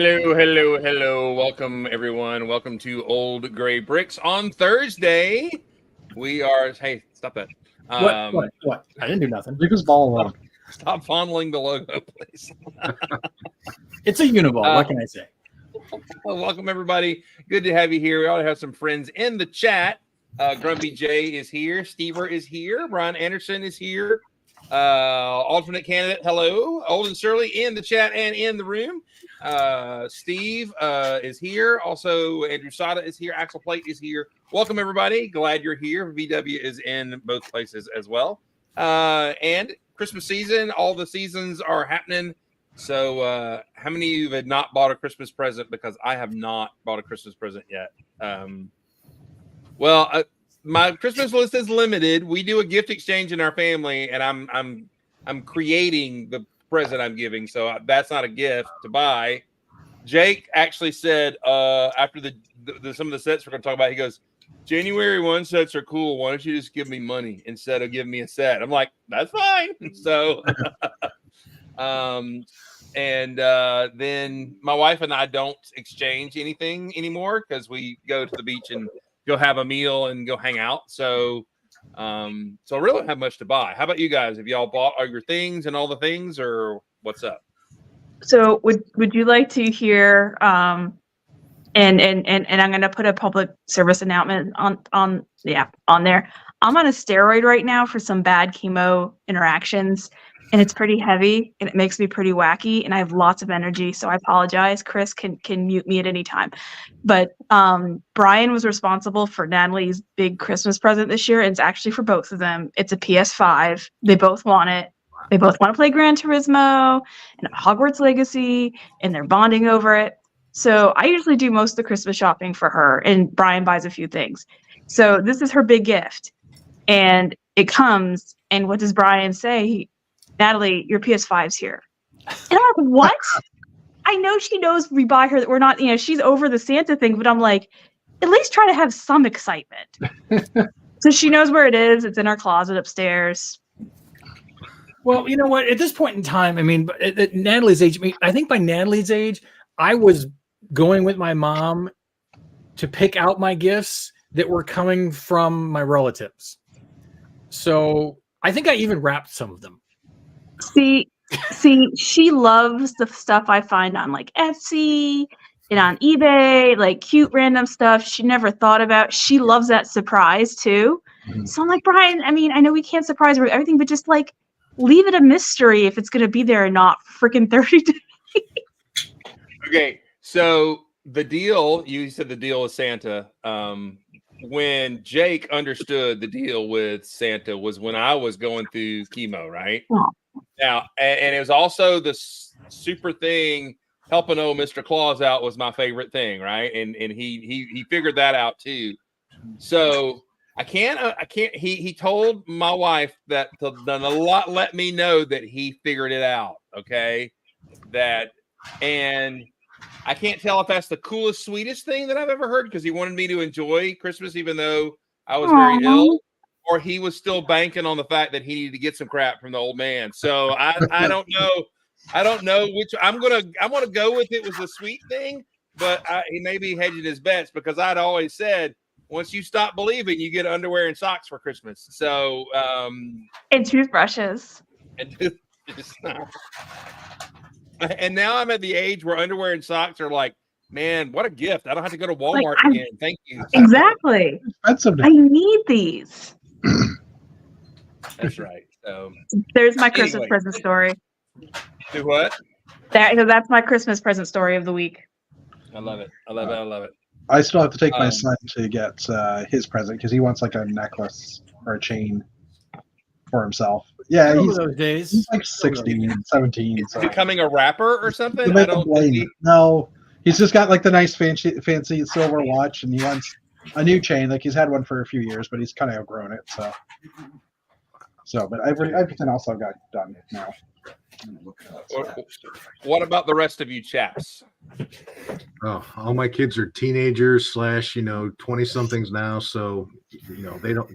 Hello, hello, hello. Welcome, everyone. Welcome to Old Gray Bricks on Thursday. We are, hey, stop that. What? I didn't do nothing. Leave his ball alone. Stop fondling the logo, please. It's a Uniball. What can I say? Well, welcome, everybody. Good to have you here. We already have some friends in the chat. Grumpy J is here. Stever is here. Brian Anderson is here. Alternate candidate, hello. Old and Surly in the chat and in the room. Steve is here. Also, Andrew Sada is here. Axel Plate is here. Welcome, everybody. Glad you're here. VW is in both places as well. And Christmas season, all the seasons are happening. So how many of you have not bought a Christmas present? Because I have not bought a Christmas present yet. My Christmas list is limited. We do a gift exchange in our family, and I'm creating the present I'm giving. So that's not a gift to buy. Jake actually said after some of the sets we're going to talk about, he goes, January 1 sets are cool. Why don't you just give me money instead of giving me a set? I'm like, that's fine. So, then my wife and I don't exchange anything anymore because we go to the beach and go have a meal and go hang out. So I really don't have much to buy. How about you guys? Have y'all bought all your things and all the things, or what's up? So would you like to hear and I'm going to put a public service announcement on there. I'm on a steroid right now for some bad chemo interactions, and it's pretty heavy and it makes me pretty wacky, and I have lots of energy, so I apologize. Chris can mute me at any time. But Brian was responsible for Natalie's big Christmas present this year, and it's actually for both of them. It's a PS5. They both want it. They both want to play Gran Turismo and Hogwarts Legacy, and they're bonding over it. So I usually do most of the Christmas shopping for her, and Brian buys a few things. So this is her big gift. And it comes, and what does Brian say? Natalie, your PS5's here. And I'm like, what? I know she knows we buy her that we're not, she's over the Santa thing, but I'm like, at least try to have some excitement. So she knows where it is. It's in our closet upstairs. Well, you know what? At this point in time, I mean, at Natalie's age, I think by Natalie's age, I was going with my mom to pick out my gifts that were coming from my relatives. So I think I even wrapped some of them. See, she loves the stuff I find on like Etsy and on eBay, like cute random stuff she never thought about. She loves that surprise too. Mm-hmm. So I'm like, Brian, I mean, I know we can't surprise her with everything, but just like leave it a mystery if it's going to be there or not freaking 30 days. Okay, so the deal, you said the deal with Santa. When Jake understood the deal with Santa was when I was going through chemo, right? Oh. Now, and it was also the super thing, helping old Mr. Claus out was my favorite thing, right? And he figured that out too. So I can't. He told my wife that let me know that he figured it out. Okay, and I can't tell if that's the coolest, sweetest thing that I've ever heard because he wanted me to enjoy Christmas even though I was very ill, or he was still banking on the fact that he needed to get some crap from the old man. So I don't know. I don't know which I'm gonna go with. It was a sweet thing, but he may be hedging his bets because I'd always said once you stop believing, you get underwear and socks for Christmas. So and toothbrushes. And now I'm at the age where underwear and socks are like, man, what a gift. I don't have to go to Walmart again. Thank you. Exactly. I need these. That's right. So there's my Christmas present story. Do what? That's my Christmas present story of the week. I love it. I love it. I still have to take my son to get his present because he wants like a necklace or a chain for himself. Yeah, he's like 16, 17. So. Becoming a rapper or something? No, he's just got like the nice fancy silver watch, and he wants a new chain. Like he's had one for a few years, but he's kind of outgrown it. But everything else I've got done now. What about the rest of you chaps? Oh, all my kids are teenagers / 20 somethings now, so they don't.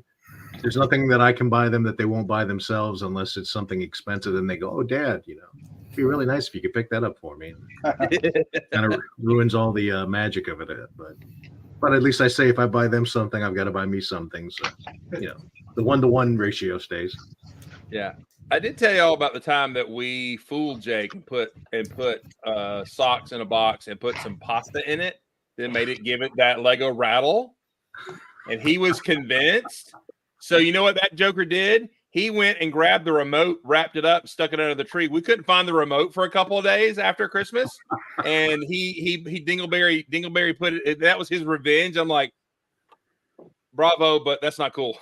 There's nothing that I can buy them that they won't buy themselves unless it's something expensive. And they go, "Oh, Dad, it'd be really nice if you could pick that up for me." Kind of ruins all the magic of it. But at least I say if I buy them something, I've got to buy me something. So, the 1-to-1 ratio stays. Yeah. I did tell you all about the time that we fooled Jake and put socks in a box and put some pasta in it, then made it give it that Lego rattle. And he was convinced. So you know what that joker did? He went and grabbed the remote, wrapped it up, stuck it under the tree. We couldn't find the remote for a couple of days after Christmas. And he Dingleberry put it, that was his revenge. I'm like, bravo, but that's not cool.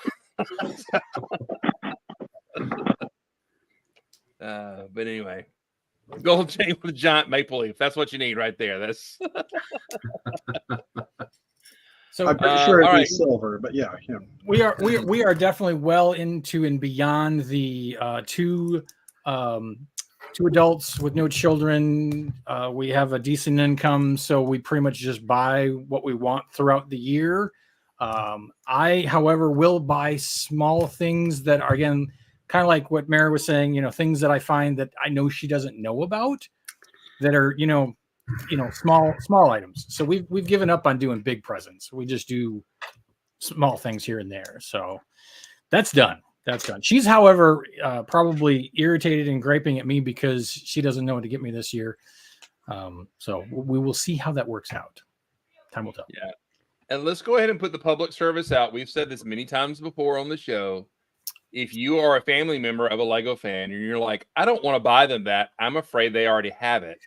But anyway, gold chain with a giant maple leaf. That's what you need right there. That's So I'm pretty sure it'd be silver, but yeah. We are definitely well into and beyond the two adults with no children. We have a decent income, so we pretty much just buy what we want throughout the year. I, however, will buy small things that are, again, kind of like what Mary was saying, things that I find that I know she doesn't know about that are, small items. So we've given up on doing big presents. We just do small things here and there. So that's done. She's, however, probably irritated and griping at me because she doesn't know what to get me this year. So we will see how that works out. Time will tell. Yeah. And let's go ahead and put the public service out. We've said this many times before on the show. If you are a family member of a Lego fan and you're like, I don't want to buy them that, I'm afraid they already have it.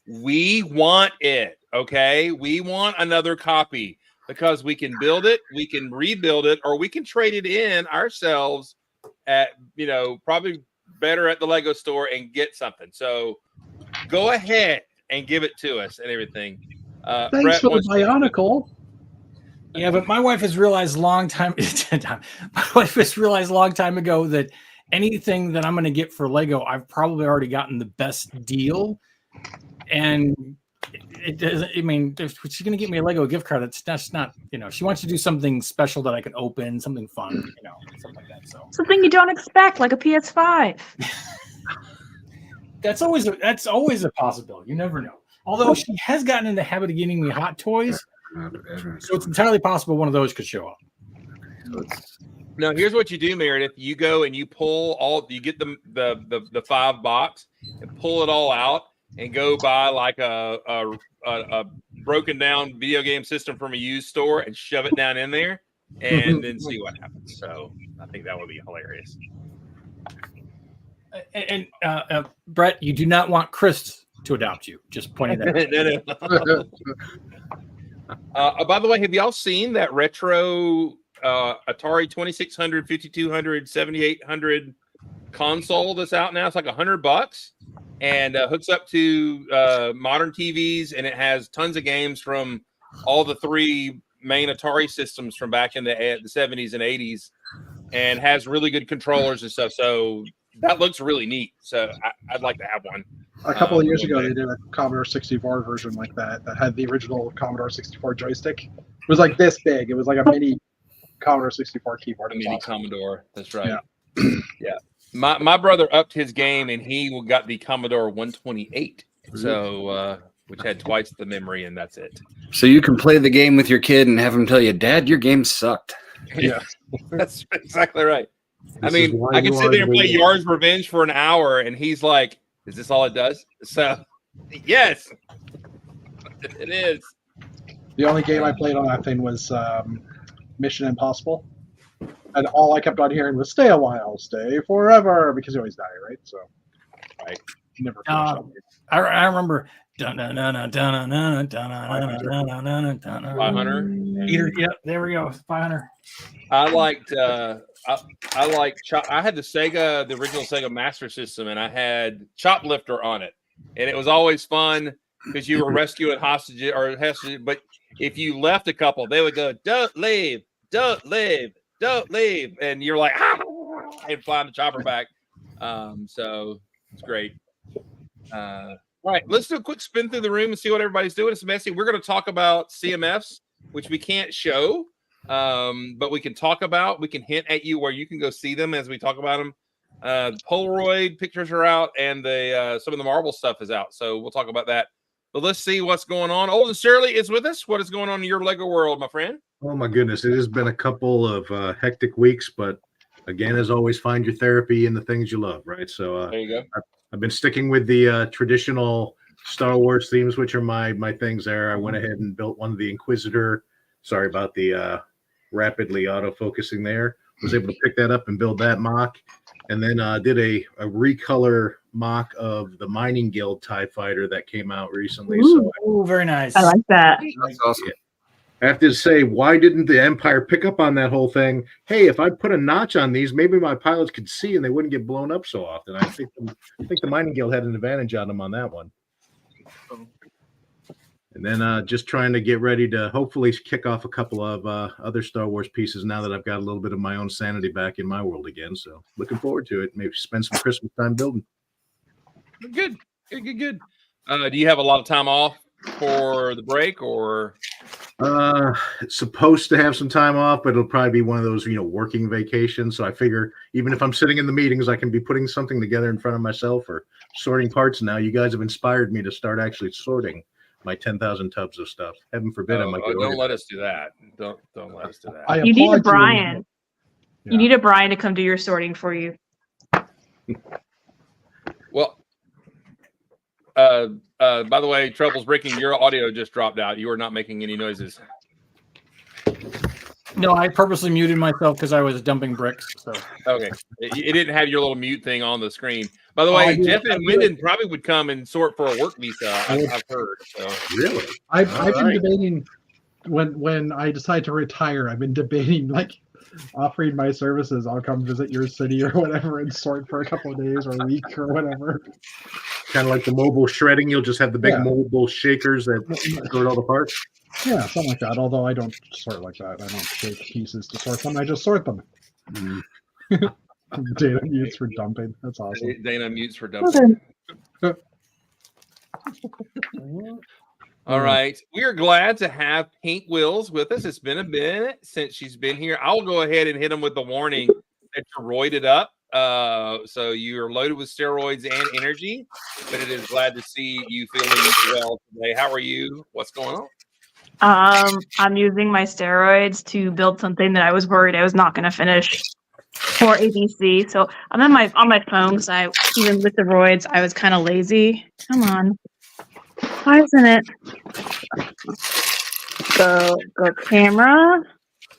We want it, okay? We want another copy because we can build it, we can rebuild it, or we can trade it in ourselves at, probably better at the Lego store and get something. So go ahead and give it to us and everything. Thanks Brett for the Bionicle. Yeah, but my wife has realized long time ago that anything that I'm going to get for Lego, I've probably already gotten the best deal. And it doesn't, if she's going to get me a Lego gift card, that's not, she wants to do something special that I can open, something fun, something like that. So something you don't expect, like a PS5. That's always a possibility. You never know. Although she has gotten in the habit of getting me hot toys. So it's entirely possible one of those could show up. Now, here's what you do, Meredith. You go and you you get the 5 box and pull it all out and go buy like a broken down video game system from a used store and shove it down in there and then see what happens. So I think that would be hilarious. And Brett, you do not want Chris to adopt you. Just pointing that out. No. By the way, have y'all seen that retro Atari 2600, 5200, 7800 console that's out now? It's like $100 and hooks up to modern TVs, and it has tons of games from all the 3 main Atari systems from back in the 70s and 80s, and has really good controllers and stuff. So that looks really neat. So I'd like to have one. A couple of years ago, they did a Commodore 64 version like that had the original Commodore 64 joystick. It was like this big. It was like a mini Commodore 64 keyboard. A mini Commodore. That's right. Yeah. Yeah. My brother upped his game, and he got the Commodore 128. So, which had twice the memory, and that's it. So you can play the game with your kid and have him tell you, Dad, your game sucked. Yeah, that's exactly right. I mean, I can sit there and play Yard's Revenge for an hour, and he's like, is this all it does? So, yes, it is. The only game I played on that thing was Mission Impossible. And all I kept on hearing was "Stay a while, stay forever," because you always die, right? So, right. Never finished I remember. 500. Yeah, there we go. 500. I liked. I had the original Sega Master System, and I had Choplifter on it, and it was always fun because you were rescuing hostages. But if you left a couple, they would go, "Don't leave, don't leave, don't leave," and you're like, "Ah!" and flying the chopper back. So it's great. All right, let's do a quick spin through the room and see what everybody's doing. It's messy. We're going to talk about CMFs, which we can't show, but we can hint at you where you can go see them as we talk about them. Polaroid pictures are out, and some of the marble stuff is out. So we'll talk about that. But let's see what's going on. Olden Shirley is with us. What is going on in your Lego world, my friend? Oh my goodness, it has been a couple of hectic weeks, but again, as always, find your therapy in the things you love, right? So there you go. I've been sticking with the traditional Star Wars themes, which are my things there. I went ahead and built one of the Inquisitor. Sorry about the rapidly auto-focusing there. Was able to pick that up and build that mock. And then did a recolor mock of the Mining Guild TIE Fighter that came out recently. Ooh, very nice. I like that. That's awesome. I have to say, why didn't the Empire pick up on that whole thing? Hey, if I put a notch on these, maybe my pilots could see and they wouldn't get blown up so often. I think the Mining Guild had an advantage on them on that one. And then just trying to get ready to hopefully kick off a couple of other Star Wars pieces now that I've got a little bit of my own sanity back in my world again. So looking forward to it. Maybe spend some Christmas time building. Good. Do you have a lot of time off for the break, or? It's supposed to have some time off, but it'll probably be one of those, working vacations. So I figure even if I'm sitting in the meetings, I can be putting something together in front of myself or sorting parts now. You guys have inspired me to start actually sorting my 10,000 tubs of stuff. Heaven forbid I might get don't let us do that. Don't let us do that. You need a Brian. You need a Brian to come do your sorting for you. Well, by the way, Trouble's breaking. Your audio just dropped out. You are not making any noises. No, I purposely muted myself because I was dumping bricks. So okay, it didn't have your little mute thing on the screen. By the way, Jeff and Wyndon probably would come and sort for a work visa. I've heard. So. Really, I've been debating when I decide to retire. I've been debating offering my services. I'll come visit your city or whatever and sort for a couple of days or a week or whatever. Kind of like the mobile shredding. You'll just have the big mobile shakers that sort all the parts. Yeah, something like that. Although I don't sort like that. I don't shake pieces to sort them. I just sort them. Dana mutes for dumping. That's awesome. Dana mutes for dumping. All right. We are glad to have Pink Wills with us. It's been a minute since she's been here. I'll go ahead and hit them with the warning that you're roided up. So you're loaded with steroids and energy, but it is glad to see you feeling well today. How are you? What's going on? I'm using my steroids to build something that I was worried I was not going to finish for ABC. So I'm on my phone because even with the roids, I was kind of lazy. Come on. Why isn't it? Go camera.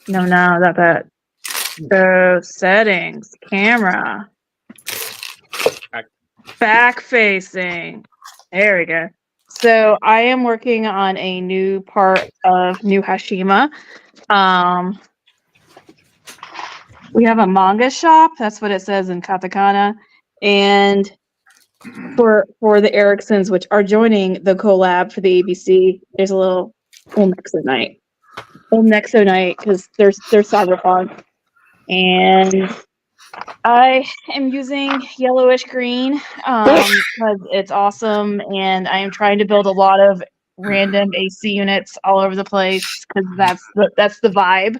No, not that. Go settings, camera. Back facing. There we go. So I am working on a new part of New Hashima. We have a manga shop. That's what it says in katakana. And for the Ericksons, which are joining the collab for the ABC, there's a little Nexo night. Nexo night because there's cyberpunk. And I am using yellowish green because it's awesome, and I am trying to build a lot of random AC units all over the place because that's the vibe.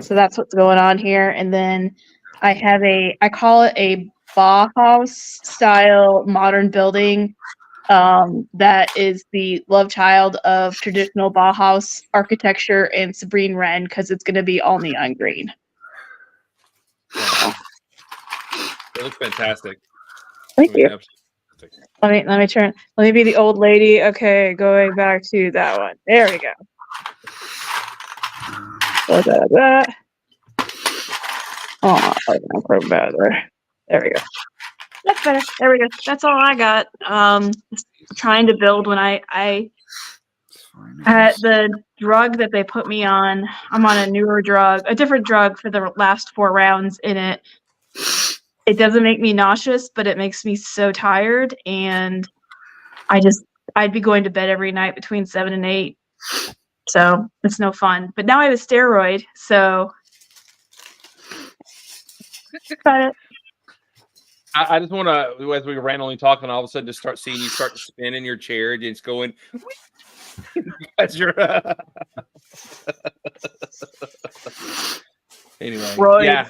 So that's what's going on here. And then I call it a Bauhaus style modern building that is the love child of traditional Bauhaus architecture and Sabrine Wren because it's going to be all neon green. It looks fantastic. Thank you. Let me turn. Let me be the old lady. Okay, going back to that one. There we go. Oh, better. There we go. That's better. There we go. That's all I got. Trying to build when I the drug that they put me on. I'm on a newer drug, a different drug for the last 4 rounds in it. It doesn't make me nauseous, but it makes me so tired, and I'd be going to bed every night between 7 and 8. So it's no fun. But now I have a steroid, so got it. I just want to, as we were randomly talking, all of a sudden just start seeing you start to spin in your chair and it's going. That's your. Anyway, Right. yeah,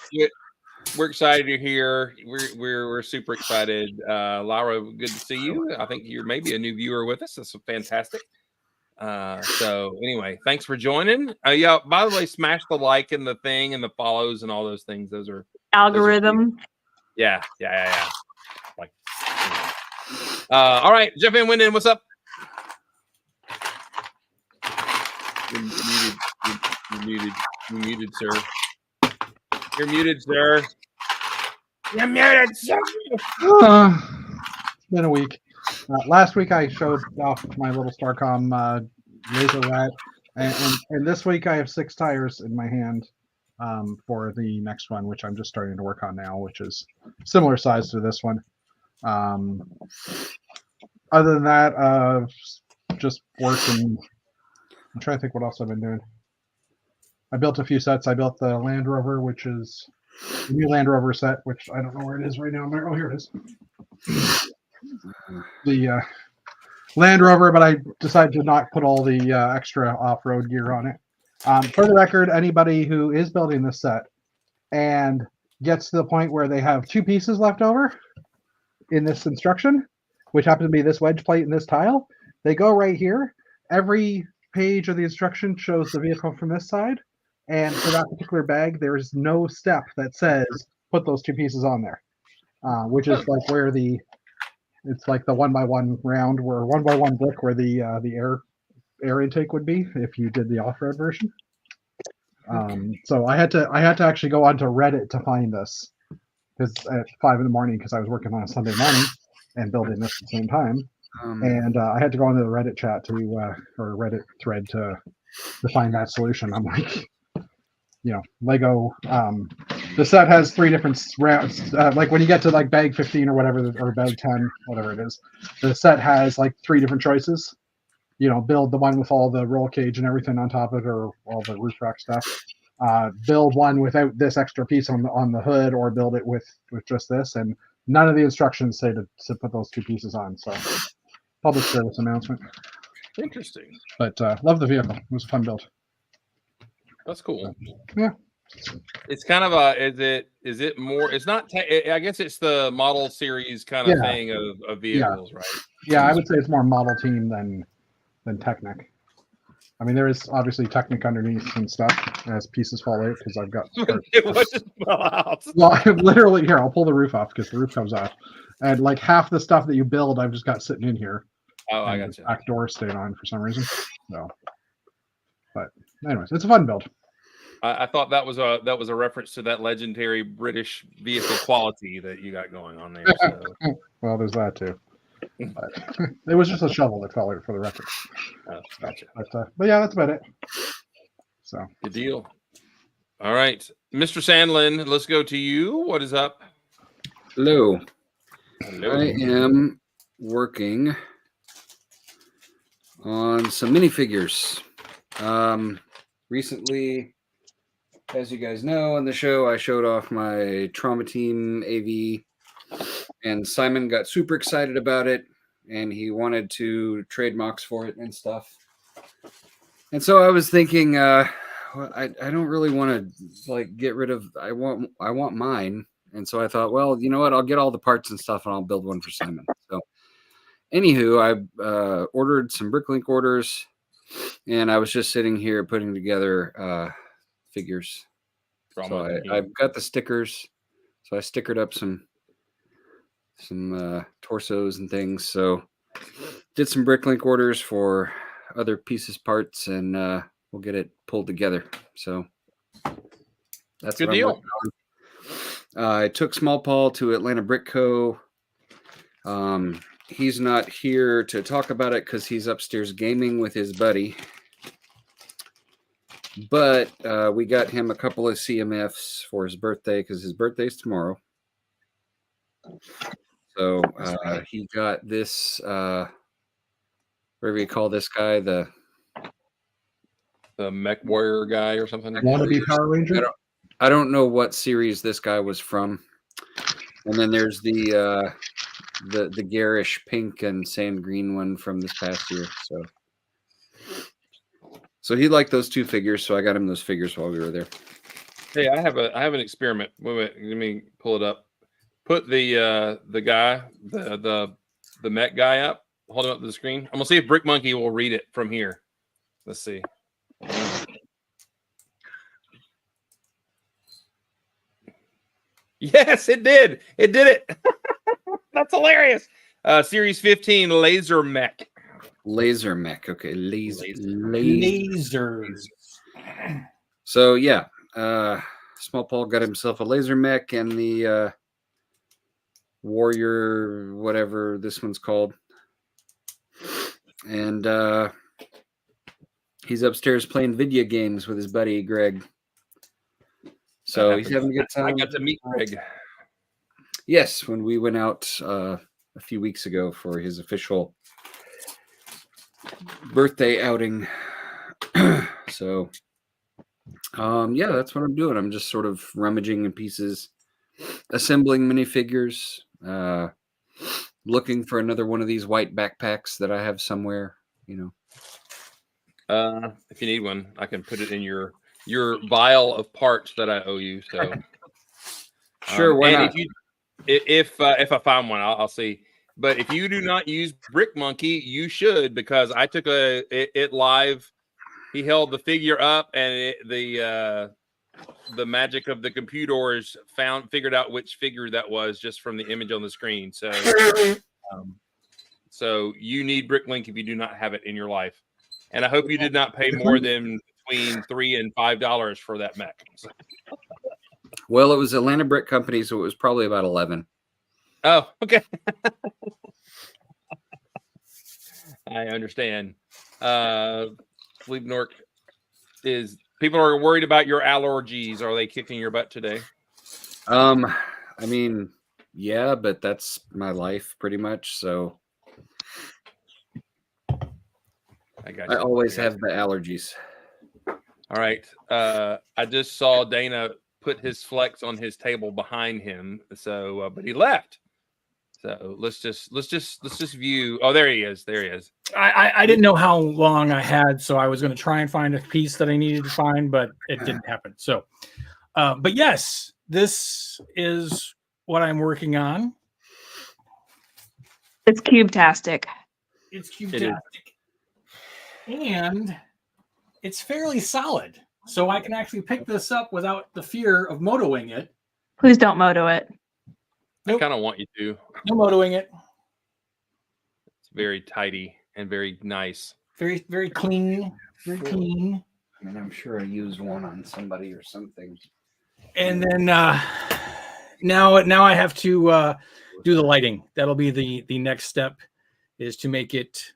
we're excited you're here. We're super excited. Laura, good to see you. I think you're maybe a new viewer with us. That's fantastic. So anyway, thanks for joining. Yeah, by the way, smash the like and the thing and the follows and all those things. Those are Algorithm. yeah. Like, all right, jump in, Wyndon. What's up? You're muted, sir. You're muted, sir. You're muted, sir. It's been a week. Last week I showed off my little Starcom laser rat, and this week I have 6 tires in my hand for the next one, which I'm just starting to work on now, which is similar size to this one. Other than that, just working. I'm trying to think what else I've been doing. I built a few sets. I built the Land Rover, which is the new Land Rover set, which I don't know where it is right now. Oh, here it is. The Land Rover, but I decided to not put all the extra off-road gear on it. For the record, anybody who is building this set and gets to the point where they have 2 pieces left over in this instruction, which happens to be this wedge plate and this tile, they go right here. Every page of the instruction shows the vehicle from this side, and for that particular bag, there is no step that says put those 2 pieces on there, which is like where it's like the 1x1 round, where 1x1 brick, where the air intake would be if you did the off-road version. So I had to actually go onto Reddit to find this, because at 5 in the morning, because I was working on a Sunday morning and building this at the same time. And I had to go onto the Reddit chat or Reddit thread to find that solution. I'm like, Lego. The set has 3 different rounds. Like when you get to like bag 15 or whatever, or bag 10, whatever it is, the set has like 3 different choices. Build the one with all the roll cage and everything on top of it, or all the roof rack stuff. Build one without this extra piece on the hood, or build it with just this. And none of the instructions say to put those 2 pieces on. So. Public service announcement. Interesting. But love the vehicle. It was a fun build. That's cool. Yeah. It's kind of is it more, it's not, I guess it's the model series kind of thing of vehicles, right? Yeah, I would say it's more model team than Technic. I mean, there is obviously Technic underneath and stuff as pieces fall out, because I've got. Well, literally, here, I'll pull the roof off, because the roof comes off. And like half the stuff that you build, I've just got sitting in here. Oh, I got you. Back door stayed on for some reason. So, but anyways, it's a fun build. I thought that was a reference to that legendary British vehicle quality that you got going on there. So. Well, there's that too. But it was just a shovel that fell out, for the record. Oh, gotcha. But yeah, that's about it. So good deal. All right, Mr. Sandlin, let's go to you. What is up? Hello. I am working on some minifigures. Recently, as you guys know on the show, I showed off my Trauma Team AV, and Simon got super excited about it, and he wanted to trade mocks for it and stuff. And so I was thinking, I don't really want to like get rid of. I want mine. And so I thought, well, you know what? I'll get all the parts and stuff, and I'll build one for Simon. So, anywho, I ordered some Bricklink orders, and I was just sitting here putting together figures. So I've got the stickers. So I stickered up some torsos and things. So did some Bricklink orders for other pieces, parts, and we'll get it pulled together. So that's good deal. I took Small Paul to Atlanta Brick Co. He's not here to talk about it because he's upstairs gaming with his buddy. But we got him a couple of CMFs for his birthday, because his birthday's tomorrow. So he got this, whatever you call this guy, the Mech Warrior guy or something. Wannabe Power Ranger? I don't know what series this guy was from. And then there's the garish pink and sand green one from this past year. So So he liked those 2 figures, so I got him those figures while we were there. Hey, I have an experiment. Wait, let me pull it up. Put the guy, the Met guy up. Hold him up to the screen. I'm gonna see if Brick Monkey will read it from here. Let's see. Yes, it did. It did it. That's hilarious. Series 15 Laser Mech. Laser mech. Okay, laser. Lasers. So yeah, Small Paul got himself a laser mech and the Warrior, whatever this one's called, and he's upstairs playing video games with his buddy Greg. So he's having a good time. I got to meet Greg. Yes, when we went out a few weeks ago for his official birthday outing. So yeah, that's what I'm doing. I'm just sort of rummaging in pieces, assembling minifigures, looking for another one of these white backpacks that I have somewhere, you know. If you need one, I can put it in your vial of parts that I owe you. So Sure, why and not? if I find one, I'll see. But if you do not use Brick Monkey, you should, because I took it live. He held the figure up, and the magic of the computers figured out which figure that was just from the image on the screen. So, so you need Bricklink if you do not have it in your life. And I hope you did not pay more than between $3 and $5 for that mech. Well, it was Atlanta Brick Company, so it was probably about 11. Oh, okay. I understand. Sleep Nork is people are worried about your allergies. Are they kicking your butt today? I mean, yeah, but that's my life pretty much. So I got I you. always have the allergies. All right. I just saw Dana put his flex on his table behind him. So, but he left. So let's just view. Oh, there he is. There he is. I didn't know how long I had, so I was going to try and find a piece that I needed to find, but it didn't happen. So, but yes, this is what I'm working on. It's cube-tastic. It's cube-tastic. And it's fairly solid. So I can actually pick this up without the fear of motoing it. Please don't moto it. I kind of want you to. No motoing it. It's very tidy and very nice. Very, very clean. Very clean. I mean, I'm sure I used one on somebody or something. And then now I have to do the lighting. That'll be the next step, is to make it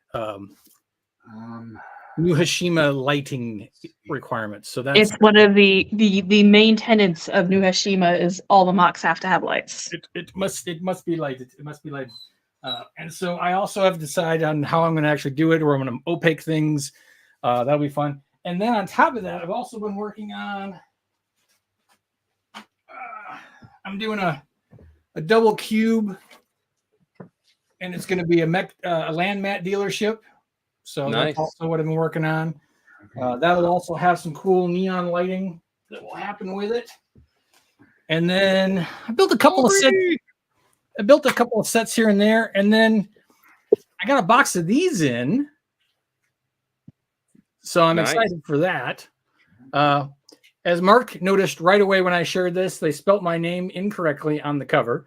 New Hashima lighting requirements. So that's It's one of the main tenets of New Hashima is all the mocks have to have lights. it must be lighted. It must be lighted. And so I also have to decide on how I'm going to actually do it, or I'm going to opaque things. That'll be fun. And then on top of that, I've also been working on. I'm doing a double cube, and it's going to be a land mat dealership. So nice. That's also what I've been working on. That'll also have some cool neon lighting that will happen with it. And then I built a couple of sets. I built a couple of sets here and there, and then I got a box of these in. So I'm excited for that. As Mark noticed right away when I shared this, they spelt my name incorrectly on the cover.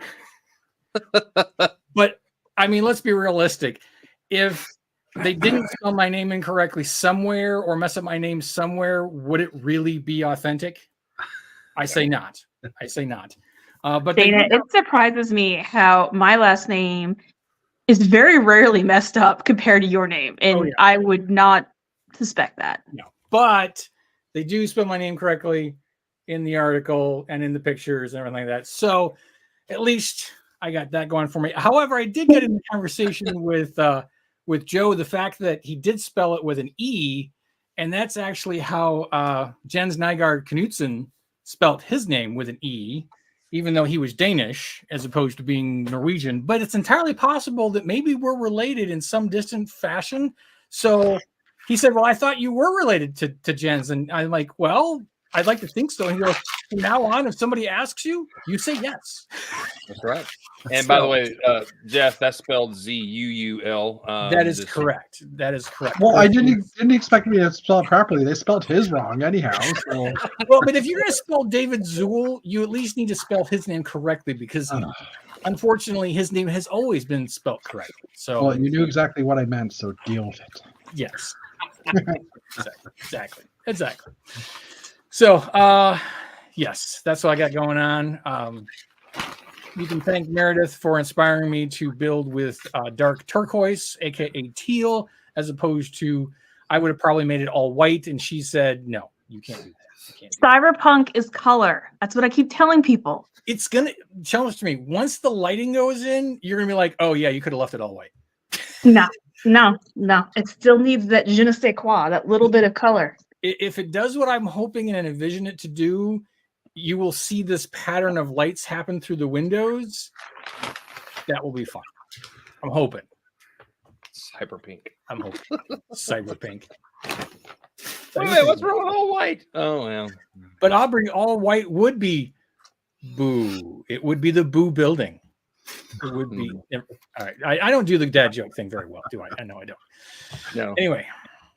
But I mean, let's be realistic. If they didn't spell my name incorrectly somewhere or mess up my name somewhere, would it really be authentic? I say not. I say not. But Dana, it surprises me how my last name is very rarely messed up compared to your name. And I would not suspect that. No, but they do spell my name correctly in the article and in the pictures and everything like that. So at least I got that going for me. However, I did get in the conversation with Joe, the fact that he did spell it with an E, and that's actually how Jens Nygaard Knudsen spelt his name, with an E, even though he was Danish as opposed to being Norwegian. But it's entirely possible that maybe we're related in some distant fashion. So he said, well, I thought you were related to Jens. And I'm like, well, I'd like to think so. And he goes, from now on, if somebody asks you, you say yes. That's right. And by the way, Jeff, that's spelled Zuul. That is correct. That is correct. Well, I didn't expect me to spell it properly. They spelled his wrong anyhow. So. Well, but if you're going to spell David Zuul, you at least need to spell his name correctly because unfortunately his name has always been spelled correctly. So well, you knew exactly what I meant, so deal with it. Yes. Exactly. So, yes, that's what I got going on. You can thank Meredith for inspiring me to build with dark turquoise, aka teal, as opposed to I would have probably made it all white, and she said, "No, you can't do that." Cyberpunk is color. That's what I keep telling people. It's gonna challenge to me. Once the lighting goes in, you're gonna be like, "Oh yeah, you could have left it all white." No. It still needs that je ne sais quoi, that little bit of color. If it does what I'm hoping and envision it to do, you will see this pattern of lights happen through the windows. That will be fun. I'm hoping. Cyberpink. I'm hoping. Cyberpink. Wait, what's wrong with all white? Oh, well. But Aubrey, all white would be Boo. It would be the Boo building. It would be. All right. I don't do the dad joke thing very well, do I? I know I don't. No. Anyway,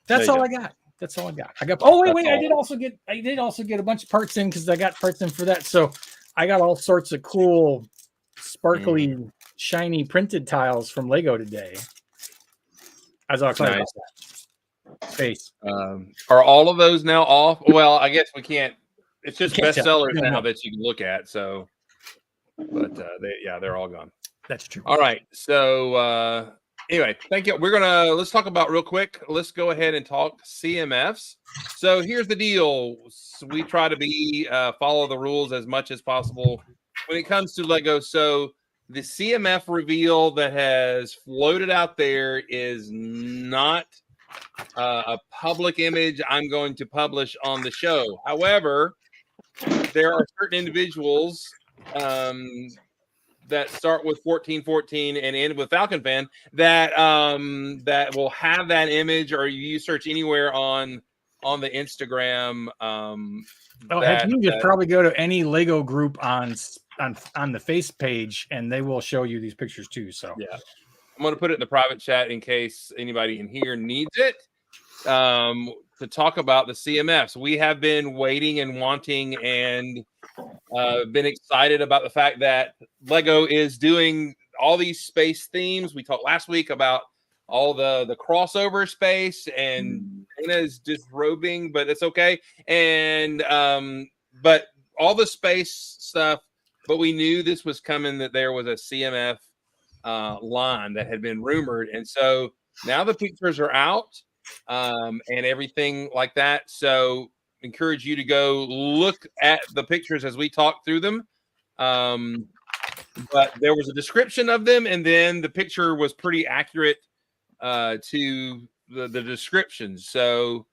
that's all I got. That's all I got. Oh wait. I did also get a bunch of parts in because I got parts in for that. So I got all sorts of cool, sparkly, shiny printed tiles from Lego today. As I'll excited about that. Space. Are all of those now off? Well, I guess we can't. It's just bestsellers tell. now that you can look at. So, but they're all gone. That's true. All right. So anyway, thank you. Let's talk about real quick. Let's go ahead and talk CMFs. So here's the deal. We try to follow the rules as much as possible when it comes to Lego. So the CMF reveal that has floated out there is not a public image I'm going to publish on the show. However, there are certain individuals that start with 1414 and end with Falcon Fan that will have that image, or you search anywhere on the Instagram. You can just probably go to any Lego group on the face page, and they will show you these pictures too. So yeah, I'm going to put it in the private chat in case anybody in here needs it to talk about the CMFs. We have been waiting and wanting and been excited about the fact that Lego is doing all these space themes. We talked last week about all the crossover space, and Dana is disrobing, but it's okay. And but all the space stuff. But we knew this was coming, that there was a CMF line that had been rumored. And so now the pictures are out and everything like that. So encourage you to go look at the pictures as we talk through them. But there was a description of them, and then the picture was pretty accurate to the descriptions. So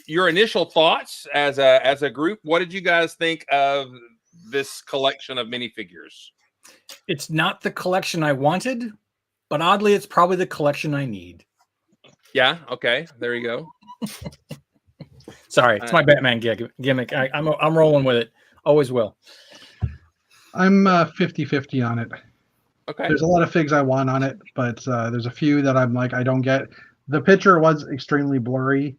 your initial thoughts as a group, what did you guys think of this collection of minifigures? It's not the collection I wanted, but oddly, it's probably the collection I need. Yeah. Okay. There you go. Sorry, it's my Batman gimmick. I'm rolling with it. Always will. I'm 50-50 on it. Okay. There's a lot of figs I want on it, but there's a few that I'm like, I don't get. The picture was extremely blurry.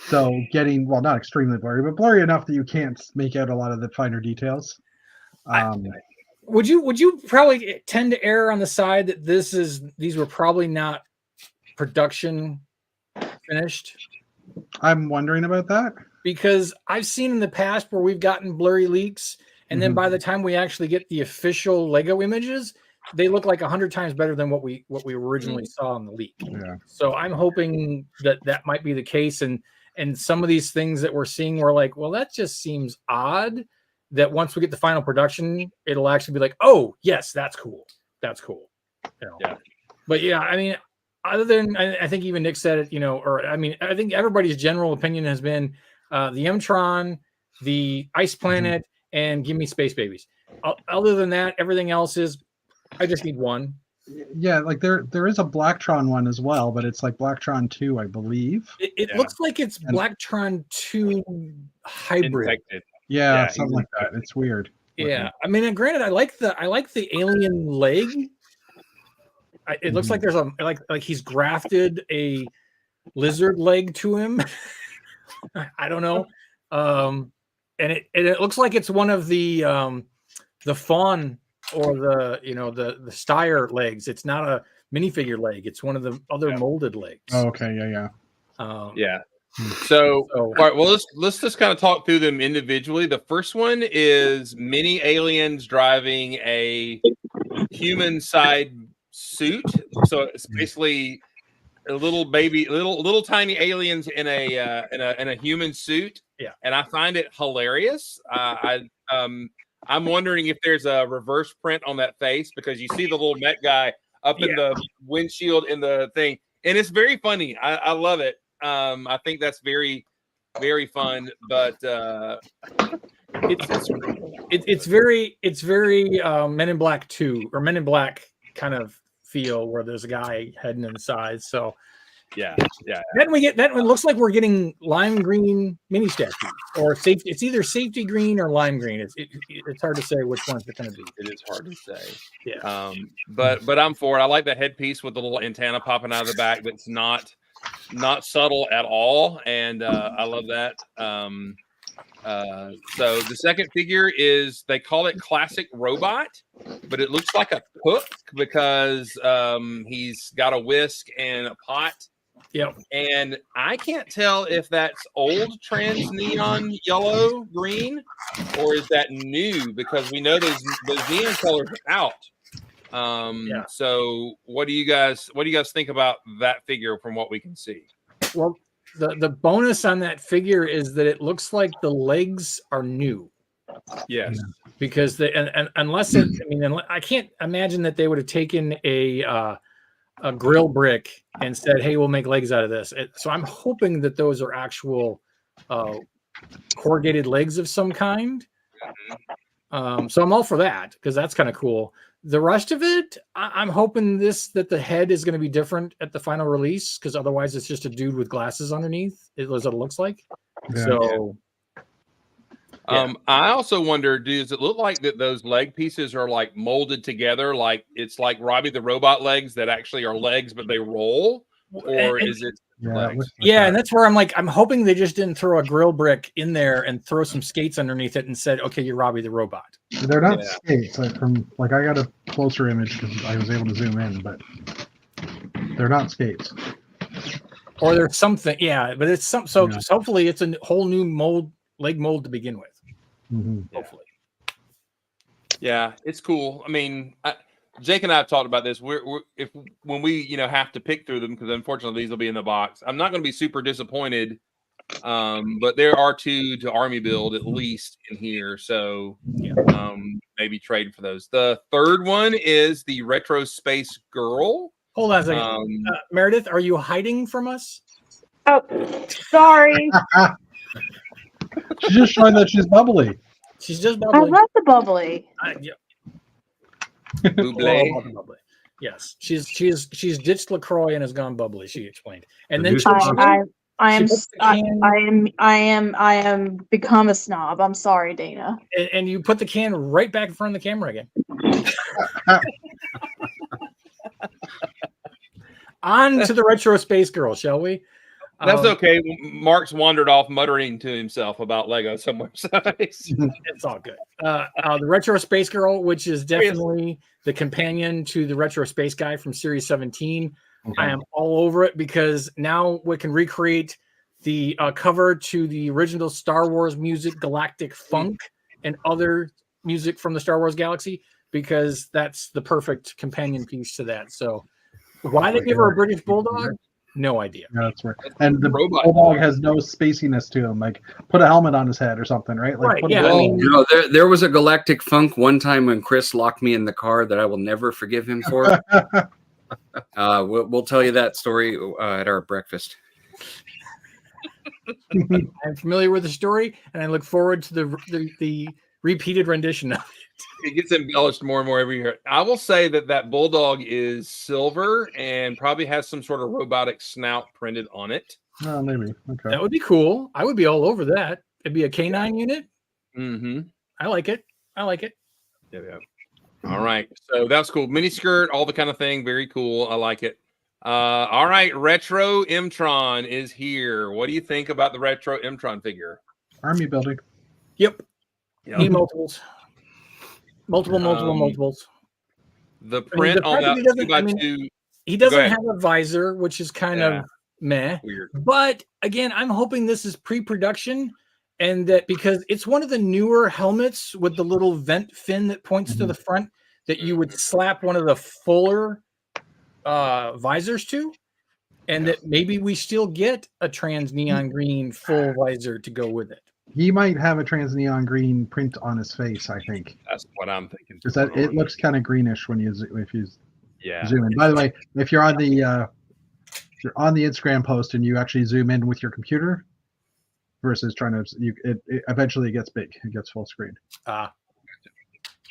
So not extremely blurry, but blurry enough that you can't make out a lot of the finer details. Would you probably tend to err on the side that these were probably not production finished? I'm wondering about that. Because I've seen in the past where we've gotten blurry leaks, and then by the time we actually get the official Lego images, they look like 100 times better than what we originally saw in the leak. Yeah. So I'm hoping that might be the case, and some of these things that we're seeing, we're like, well, that just seems odd. That once we get the final production, it'll actually be like, oh yes, that's cool. That's cool. You know? Yeah. But yeah, I mean, other than I think even Nick said it, I think everybody's general opinion has been the M-Tron, the Ice Planet, and give me Space Babies. Other than that, everything else is I just need one. Yeah, like there is a Blacktron one as well, but it's like Blacktron 2, I believe. It Yeah. looks like it's And- Blacktron 2 hybrid. Infected. Yeah, Yeah, something like that. It's weird. Yeah, I mean, and granted, I like the alien leg. It looks like there's a like he's grafted a lizard leg to him. I don't know, and it looks like it's one of the fawn or the the Steyr legs. It's not a minifigure leg. It's one of the other molded legs. Oh, okay, yeah. Yeah. So, So- all right, well, let's just kind of talk through them individually. The first one is mini aliens driving a human side suit. So it's basically a little tiny aliens in a human suit. Yeah. And I find it hilarious. I'm wondering if there's a reverse print on that face, because you see the little mech guy up in the windshield in the thing, and it's very funny. I love it. I think that's very, very fun, but it's very Men in Black 2 or Men in Black kind of feel, where there's a guy heading inside. So yeah. then we get that one. Looks like we're getting lime green mini statues, or safety. It's either safety green or lime green. It's hard to say which one's it going to be. It is hard to say. Yeah. But I'm for it. I like the headpiece with the little antenna popping out of the back. That's not subtle at all, and I love that. So the second figure is, they call it Classic Robot, but it looks like a cook because he's got a whisk and a pot. Yep. And I can't tell if that's old trans neon yellow green, or is that new, because we know those neon colors are out. So what do you guys think about that figure from what we can see? Well, the bonus on that figure is that it looks like the legs are new. Yes. Because and unless I can't imagine that they would have taken a grill brick and said, "Hey, we'll make legs out of this." So I'm hoping that those are actual corrugated legs of some kind. So I'm all for that, because that's kind of cool. The rest of it, I'm hoping that the head is going to be different at the final release, because otherwise it's just a dude with glasses underneath. It looks like. Yeah. So. I also wonder, does it look like that those leg pieces are like molded together, like it's like Robbie the Robot legs that actually are legs but they roll, or is it legs? Yeah, and that's where I'm hoping they just didn't throw a grill brick in there and throw some skates underneath it and said, "Okay, you're Robbie the Robot." They're not skates. I got a closer image because I was able to zoom in, but they're not skates. Or there's something, but it's some. So hopefully it's a whole new leg mold to begin with. Mm-hmm. Hopefully. Yeah, it's cool. I mean, Jake and I have talked about this. When we have to pick through them, because unfortunately these will be in the box, I'm not going to be super disappointed. But there are 2 to army build at least in here, so maybe trade for those. The third one is the Retro Space Girl. Hold on a second, Meredith, are you hiding from us? Oh, sorry. She's just showing that she's bubbly. She's just I bubbly. love the bubbly. Bubbly. Yes, she's ditched LaCroix and has gone bubbly. She explained, and then I am become a snob. I'm sorry, Dana. And you put the can right back in front of the camera again. On to the Retro Space Girl, shall we? That's okay. Mark's wandered off muttering to himself about Lego somewhere. It's all good. The Retro Space Girl, which is definitely the companion to the Retro Space Guy from Series 17. Okay. I am all over it, because now we can recreate the cover to the original Star Wars music, Galactic Funk, and other music from the Star Wars galaxy, because that's the perfect companion piece to that. So why they give her a British Bulldog? No idea. Yeah, that's right. And the Bulldog has no spaciness to him. Like, put a helmet on his head or something, right? Like, there was a Galactic Funk one time when Chris locked me in the car that I will never forgive him for. We'll tell you that story at our breakfast. I'm familiar with the story, and I look forward to the repeated rendition of It gets embellished more and more every year. I will say that bulldog is silver and probably has some sort of robotic snout printed on it. Oh, maybe. Okay. That would be cool. I would be all over that. It'd be a K9 unit. Mm-hmm. I like it. Yeah. All right. So that's cool. Mini skirt, all the kind of thing. Very cool. I like it. All right. Retro Mtron is here. What do you think about the retro Mtron figure? Army building. Yep. Yep. Need multiples. Multiples. The print on that 2x2. He doesn't have a visor, which is kind of meh. Weird. But again, I'm hoping this is pre-production, and that because it's one of the newer helmets with the little vent fin that points to the front, that you would slap one of the fuller visors to, and that maybe we still get a trans neon green full visor to go with it. He might have a trans neon green print on his face, I think. That's what I'm thinking. Because that it looks kind of greenish when you zoom in. By the way, if you're on the Instagram post and you actually zoom in with your computer versus trying to, it eventually gets big. It gets full screen.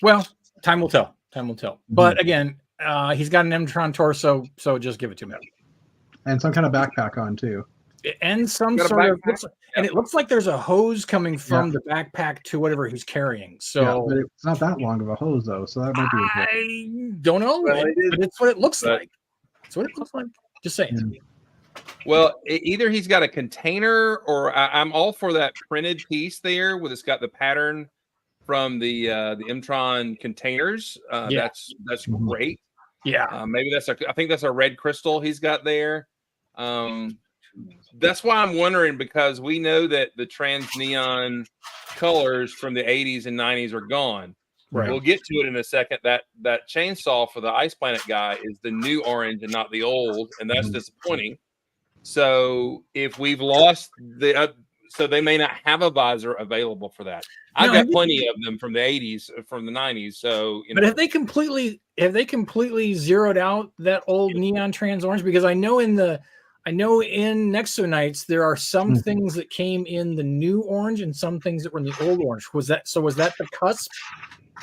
Well, time will tell. But again, he's got an Mtron torso, so just give it to him. And some kind of backpack on too. And some sort of, and it looks like there's a hose coming from the backpack to whatever he's carrying. So but it's not that long of a hose though, so that might be. I don't know. But it's what it looks like. It's what it looks like. Just saying. Yeah. Well, either he's got a container, or I'm all for that printed piece there, where it's got the pattern from the Mtron containers. That's great. Yeah. Maybe I think that's a red crystal he's got there. That's why I'm wondering, because we know that the trans neon colors from the 80s and 90s are gone. Right. We'll get to it in a second. That chainsaw for the Ice Planet guy is the new orange and not the old, and that's disappointing. So if we've lost so they may not have a visor available for that. I've got plenty of them from the 80s, from the 90s. So, but have they completely zeroed out that old neon trans orange? Because I know in Nexo Knights there are some things that came in the new orange and some things that were in the old orange. Was that the cusp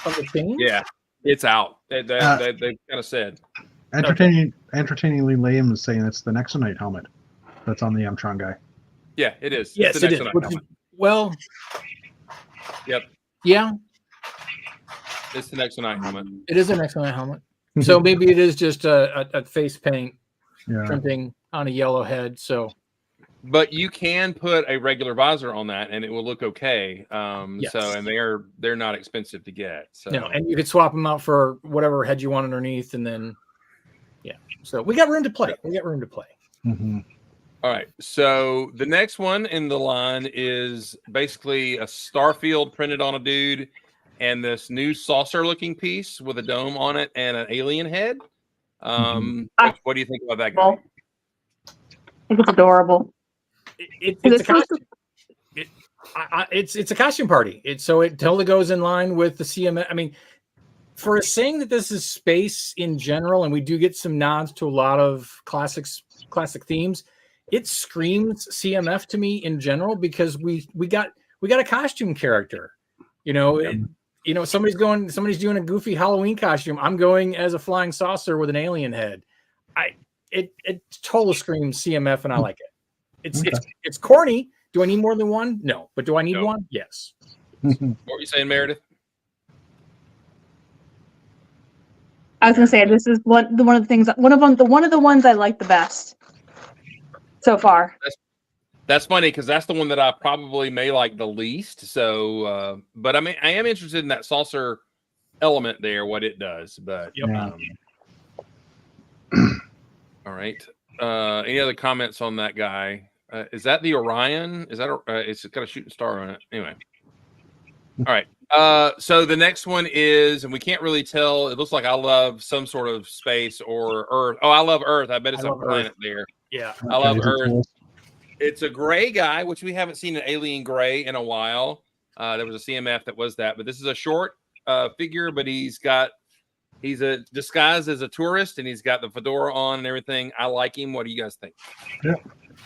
of the change? Yeah, it's out. They kind of said. Entertainingly lame is saying it's the Nexo Knight helmet that's on the Mtron guy. Yeah, it is. Yes, it is. Well, yep. Yeah. It's the Nexo Knight helmet. It is an Nexo Knight helmet. So maybe it is just a face paint printing on a yellow head. So, but you can put a regular visor on that, and it will look okay. Yes. So, and they're not expensive to get. So, and you could swap them out for whatever head you want underneath, and then, So we got room to play. Mm-hmm. All right. So the next one in the line is basically a Starfield printed on a dude, and this new saucer-looking piece with a dome on it and an alien head. What do you think about that guy? I think it's adorable. It's a costume. It's a costume party. It totally goes in line with the CMF. I mean, for saying that this is space in general, and we do get some nods to a lot of classic themes, it screams CMF to me in general, because we got a costume character. Somebody's doing a goofy Halloween costume. I'm going as a flying saucer with an alien head. It totally screams CMF, and I like it. It's corny. Do I need more than one? No. But do I need one? Yes. What were you saying, Meredith? I was gonna say this is one of the ones I like the best so far. That's funny, because that's the one that I probably may like the least. So, but I am interested in that saucer element there, what it does. But all right. Any other comments on that guy? Is that the Orion? Is that it's got a shooting star on it? Anyway. All right. So the next one is, and we can't really tell. It looks like I love some sort of space or Earth. Oh, I love Earth. I bet it's a planet there. Yeah, I love Earth. It's a gray guy, which we haven't seen an alien gray in a while. There was a CMF that was that, but this is a short figure, but he's a disguised as a tourist, and he's got the fedora on and everything. I like him. What do you guys think? Yeah,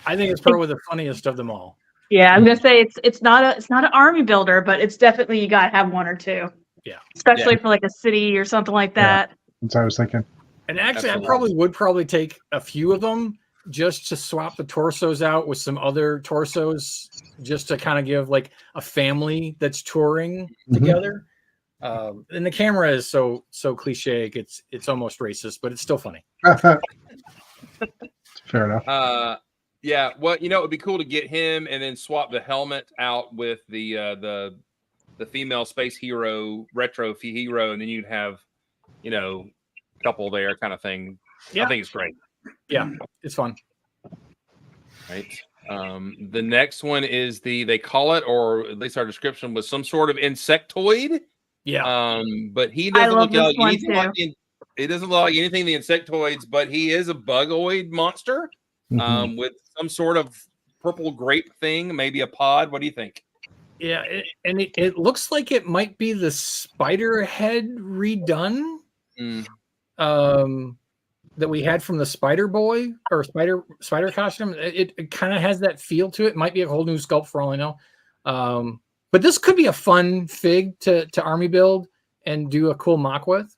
I think it's probably the funniest of them all. Yeah, I'm gonna say it's not an army builder, but it's definitely, you gotta have one or two. especially for like a city or something like Yeah. that. That's what I was thinking. And actually, Absolutely. I would probably take a few of them just to swap the torsos out with some other torsos, just to kind of give like a family that's touring Mhm. together. And the camera is so cliche, it's almost racist, but it's still funny. Fair enough. Yeah, well, it would be cool to get him and then swap the helmet out with the female space hero, retro hero, and then you'd have, a couple there kind of thing. Yeah. I think it's great. Yeah, it's fun. Right. The next one is they call it, or at least our description was some sort of insectoid. Yeah. But he I doesn't love look like this one anything like too. it doesn't look like anything the insectoids, but he is a bugoid monster. Mhm. With some sort of purple grape thing, maybe a pod. What do you think? Yeah, it looks like it might be the spider head redone. That we had from the Spider Boy or Spider costume. It kind of has that feel to it. Might be a whole new sculpt for all I know. But this could be a fun fig to army build and do a cool mock with.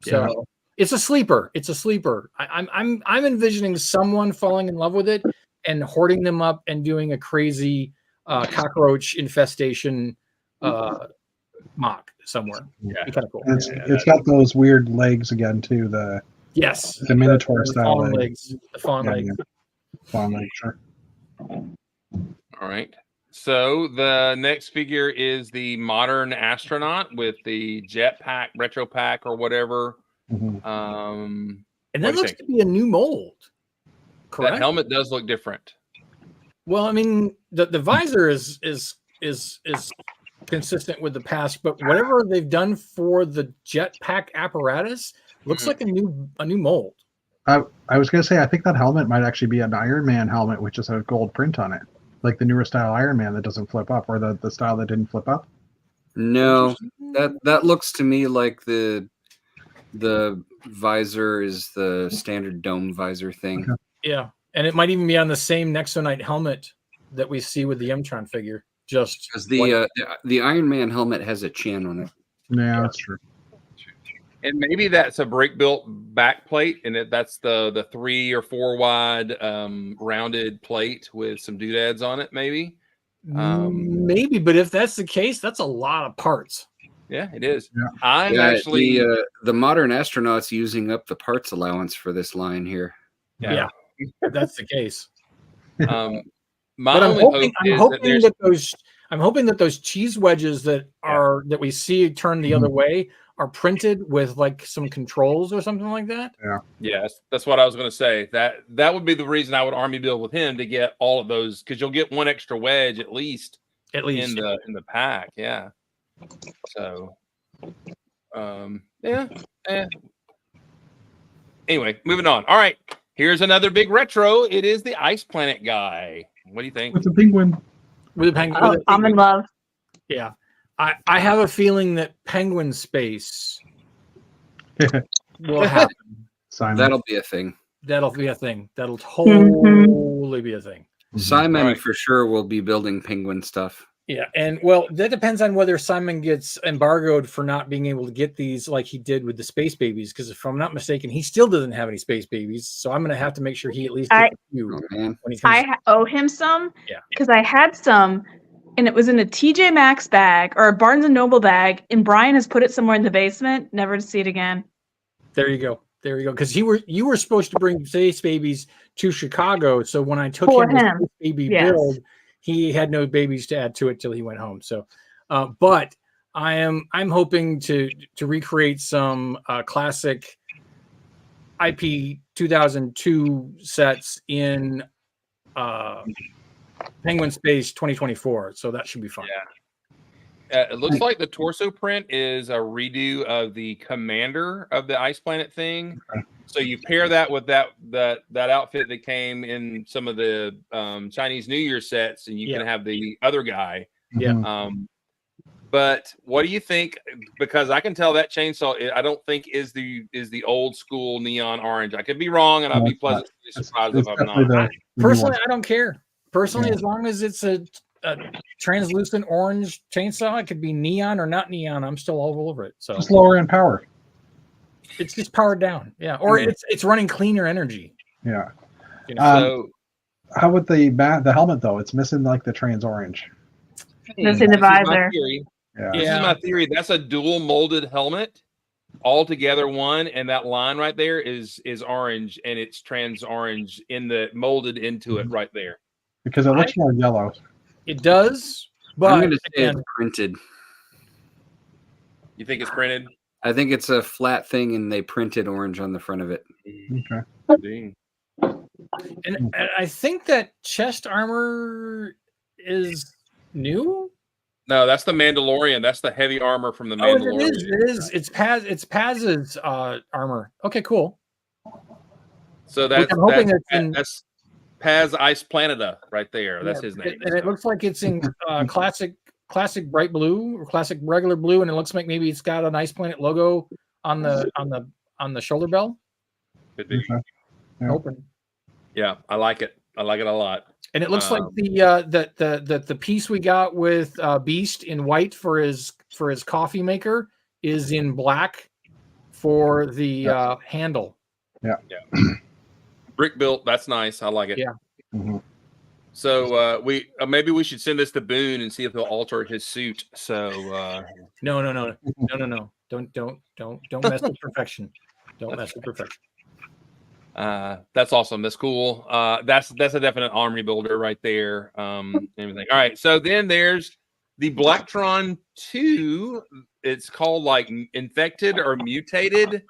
So Yeah. it's a sleeper. It's a sleeper. I'm envisioning someone falling in love with it and hoarding them up and doing a crazy cockroach infestation mock somewhere. Yeah. Be kind of cool. It's got those weird legs again too. The Minotaur style fawn legs. The fawn Yeah, legs. yeah. Fawn leg, sure. All right. So the next figure is the modern astronaut with the jetpack, retro pack, or whatever. Mhm. And that looks to be a new mold. Correct. That helmet does look different. Well, I mean, the visor is consistent with the past, but whatever they've done for the jetpack apparatus looks like a new mold. I was gonna say I think that helmet might actually be an Iron Man helmet, which is a gold print on it, like the newer style Iron Man that doesn't flip up, or the style that didn't flip up. No, that looks to me like the visor is the standard dome visor thing. Okay. Yeah, and it might even be on the same Nexonite helmet that we see with the M-Tron figure. Just because the Iron Man helmet has a chin on it. Yeah, that's true. And maybe that's a break built back plate, and that's the 3 or 4 wide rounded plate with some doodads on it. Maybe. Maybe, but if that's the case, that's a lot of parts. Yeah, it is. Yeah. I'm actually the modern astronaut's using up the parts allowance for this line here. Yeah, if that's the case. My But only I'm hoping that those cheese wedges that we see turn the other way are printed with like some controls or something like that. Yes, that's what I was going to say. That would be the reason I would army build with him, to get all of those, because you'll get one extra wedge at least in the pack. Yeah. So, Anyway, moving on. All right, here's another big retro. It is the Ice Planet guy. What do you think? With the penguin. With a penguin. Oh, I'm in love. Yeah. I have a feeling that Penguin Space will happen. Simon. That'll be a thing. That'll be a thing. That'll totally be a thing. Simon for sure will be building penguin stuff. Yeah, and well, that depends on whether Simon gets embargoed for not being able to get these like he did with the Space Babies. Because if I'm not mistaken, he still doesn't have any Space Babies. So I'm going to have to make sure he at least gets a few when he comes. I owe him some. Yeah, because I had some, and it was in a TJ Maxx bag or a Barnes and Noble bag, and Brian has put it somewhere in the basement, never to see it again. There you go. There you go. Because you were supposed to bring Space Babies to Chicago. So when I took him the Space Baby build, he had no babies to add to it till he went home. So, but I'm hoping to recreate some classic IP 2002 sets in Penguin Space 2024. So that should be fun. Yeah. It looks like the torso print is a redo of the commander of the Ice Planet thing. Okay. So you pair that with that outfit that came in some of the Chinese New Year sets, and you can have the other guy. Yeah. But what do you think? Because I can tell that chainsaw, I don't think is the old school neon orange. I could be wrong, and I'll be pleasantly surprised if I'm not. Personally, I don't care. Personally, as long as it's a a translucent orange chainsaw. It could be neon or not neon. I'm still all over it. So Just lower in power. it's just powered down. Yeah, or it's running cleaner energy. Yeah. You know? So How about the helmet though? It's missing like the trans orange. Missing the this is my visor. theory. Yeah. This is my theory. That's a dual molded helmet, all together one, and that line right there is orange, and it's trans orange molded into it right there. Because it looks more yellow. It does, but I'm going to say again, it's printed. You think it's printed? I think it's a flat thing, and they printed orange on the front of it. Okay. Dang. and I think that chest armor is new. No, that's the Mandalorian. That's the heavy armor from the Oh, Mandalorian. it is. It's Paz's armor. Okay, cool. So that's I'm hoping it's that's Paz Ice Planeta right there. That's his name. And it looks like it's in classic bright blue or classic regular blue, and it looks like maybe it's got an Ice Planet logo on the shoulder bell. Could be. Okay. Yeah. Open. Yeah, I like it. I like it a lot. And it looks like the piece we got with Beast in white for his coffee maker is in black for the handle. Yeah. Brick built. That's nice. I like it. Yeah. Mm-hmm. So we maybe we should send this to Boone and see if he'll alter his suit. So No. Don't mess with perfection. Don't mess with perfection. that's awesome. That's cool. That's a definite army builder right there. Everything. All right. So then there's the Blacktron 2. It's called like infected or mutated.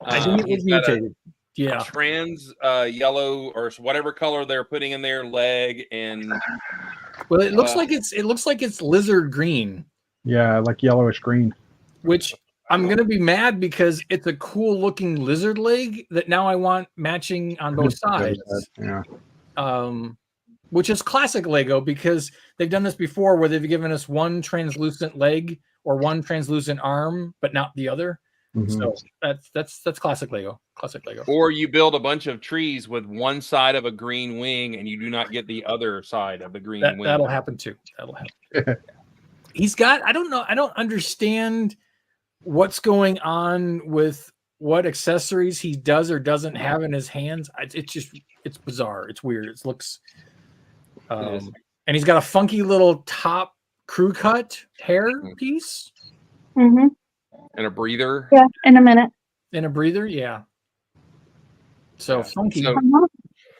I think it was mutated. Yeah. Trans yellow or whatever color they're putting in their leg, and Well, it looks like it's lizard green, Yeah, like yellowish green. which I'm gonna be mad because it's a cool looking lizard leg that now I want matching on both sides. Yeah. Which is classic Lego because they've done this before where they've given us one translucent leg or one translucent arm, but not the other. Mhm. So that's classic Lego. Classic Lego. or you build a bunch of trees with one side of a green wing, and you do not get the other side of the green wing. That'll happen too. That'll happen. He's got. I don't know. I don't understand what's going on with what accessories he does or doesn't have in his hands. It's bizarre. It's weird. It looks. And he's got a funky little top crew cut hair piece Mm-hmm. And a breather. Yeah, in a minute. and a breather. Yeah. So Yeah. funky. So-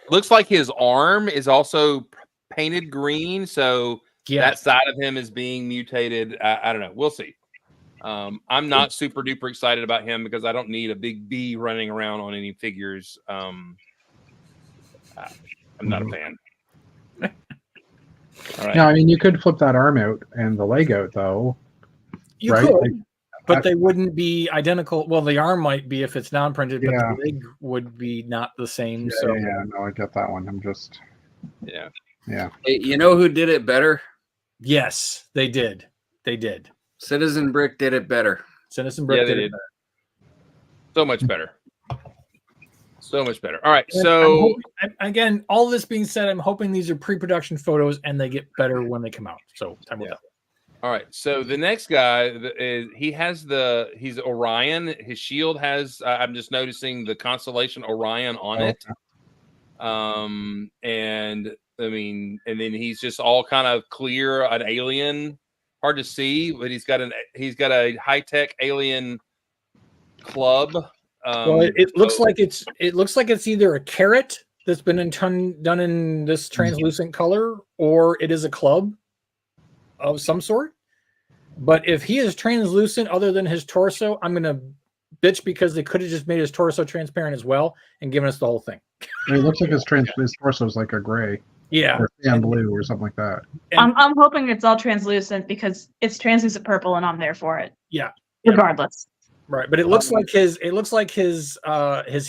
Looks like his arm is also painted green, so Yeah. that side of him is being mutated. I don't know. We'll see. I'm not super duper excited about him because I don't need a big bee running around on any figures. I'm not a fan. All right. Yeah, I mean, you could flip that arm out and the leg out, though. You right? could, Like, but they wouldn't be identical. Well, the arm might be if it's non-printed, but Yeah. the leg would be not the same. yeah, So yeah, no, I get that one. I'm just, Yeah. yeah. Hey, you know who did it better? yes, they did. They did. Citizen Brick did it better. Citizen Brick Yeah, they did. did. So much better. So much better. All right. And So again, all this being said, I'm hoping these are pre-production photos and they get better when they come out. So time will Yeah. tell. all right. So the next guy is he's Orion. His shield has I'm just noticing the constellation Orion on it. And I mean, and then he's just all kind of clear, an alien, hard to see, but he's got a high-tech alien club. Well, it looks like it's either a carrot that's been done in this translucent color, or it is a club of some sort. But if he is translucent other than his torso, I'm gonna bitch because they could have just made his torso transparent as well and given us the whole thing. It looks like his torso is like a gray Yeah. or sand blue or something like that. And- I'm hoping it's all translucent because it's translucent purple and I'm there for it. Yeah. Regardless. Right, but it looks like his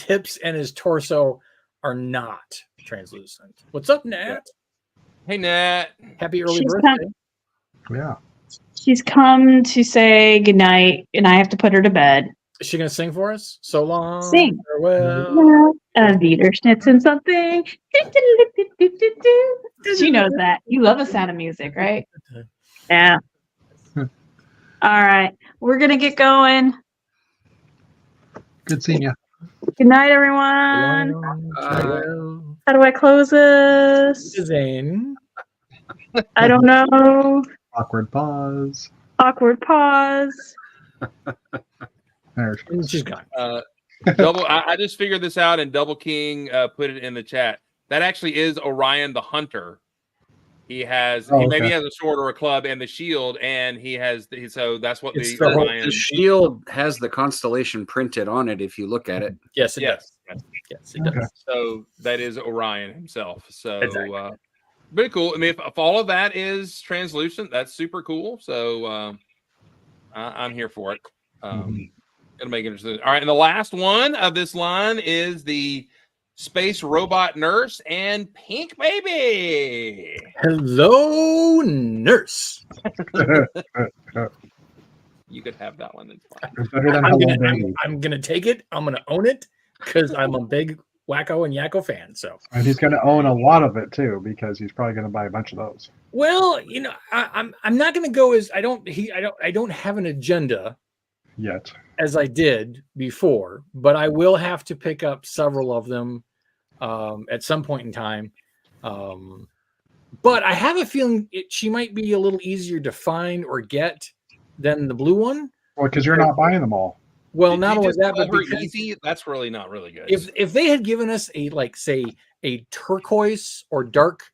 hips and his torso are not translucent. What's up, Nat? Hey, Nat. Happy early She's birthday. Yeah. She's come to say goodnight and I have to put her to bed. Is she gonna sing for us? So long. Sing. Farewell. And Dieter Schnitzen something. She knows that. You love the sound of music, right? Yeah. All right. We're going to get going. Good seeing you. Good night, everyone. Farewell. How do I close this? Zane. I don't know. Awkward pause. Awkward pause. There she And goes. she's gone. Double. I just figured this out, and Double King put it in the chat. That actually is Orion the Hunter. He has maybe he has a sword or a club and the shield, and he has so that's what It's the the whole- Orion. The shield has the constellation printed on it if you look at it. Yes, it Yes. does. Yes, it does. Okay. So that is Orion himself. So Exactly. pretty cool. I mean, if all of that is translucent, that's super cool. So I'm here for it. Gonna make it interesting. All right, and the last one of this line is the Space Robot Nurse and Pink Baby. Hello, nurse. You could have that one. It's fine. It's better than I'm Hello gonna, Baby. I'm gonna take it. I'm gonna own it because I'm a big Wacko and Yakko fan. So, And he's going to own a lot of it too, because he's probably going to buy a bunch of those. well, you know, I'm not gonna go as I don't have an agenda Yet. as I did before, but I will have to pick up several of them at some point in time. But I have a feeling she might be a little easier to find or get than the blue one. Well, because you're not buying them all. Well, Did not you only just that, call but her because easy. That's really not really good. if they had given us a say a turquoise or dark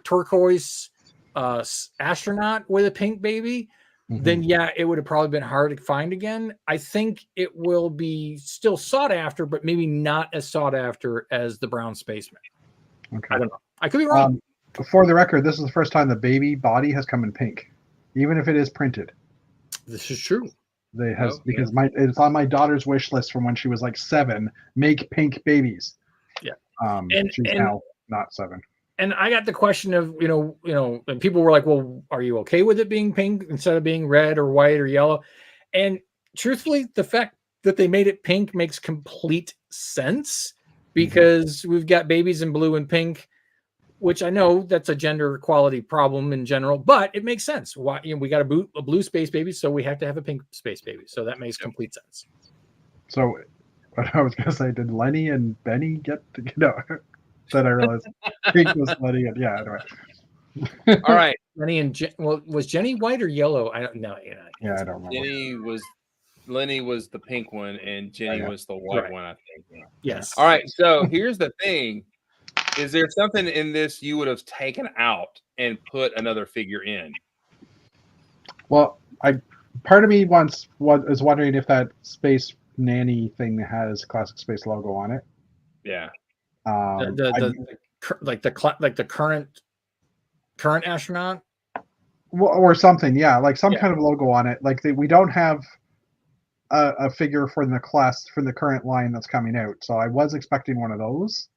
turquoise astronaut with a pink baby, then yeah, it would have probably been hard to find again. I think it will be still sought after, but maybe not as sought after as the brown spaceman. Okay. I don't know. I could be wrong. For the record, this is the first time the baby body has come in pink, even if it is printed. This is true. They has Oh, because it's on my daughter's wish list from when she was like 7. Make pink babies. Yeah. She's now not 7. And I got the question of, and people were like, well, are you okay with it being pink instead of being red or white or yellow? And truthfully, the fact that they made it pink makes complete sense because we've got babies in blue and pink, which I know that's a gender equality problem in general, but it makes sense. Why, we got a blue space baby, so we have to have a pink space baby. So that makes complete sense. So, what I was gonna say, did Lenny and Benny get to Then I realized pink was Lenny, and yeah, anyway. All right. Jenny and was Jenny white or yellow? I don't know. Yeah, I don't remember. Lenny was the pink one, and Jenny was the white Right. one, I think. Yes. All right. So here's the thing: is there something in this you would have taken out and put another figure in? Well, part of me is wondering if that Space Nanny thing has Classic Space logo on it. Yeah. The current astronaut, Or something, yeah, like some kind of logo on it. Like we don't have a figure for the current line that's coming out, so I was expecting one of those.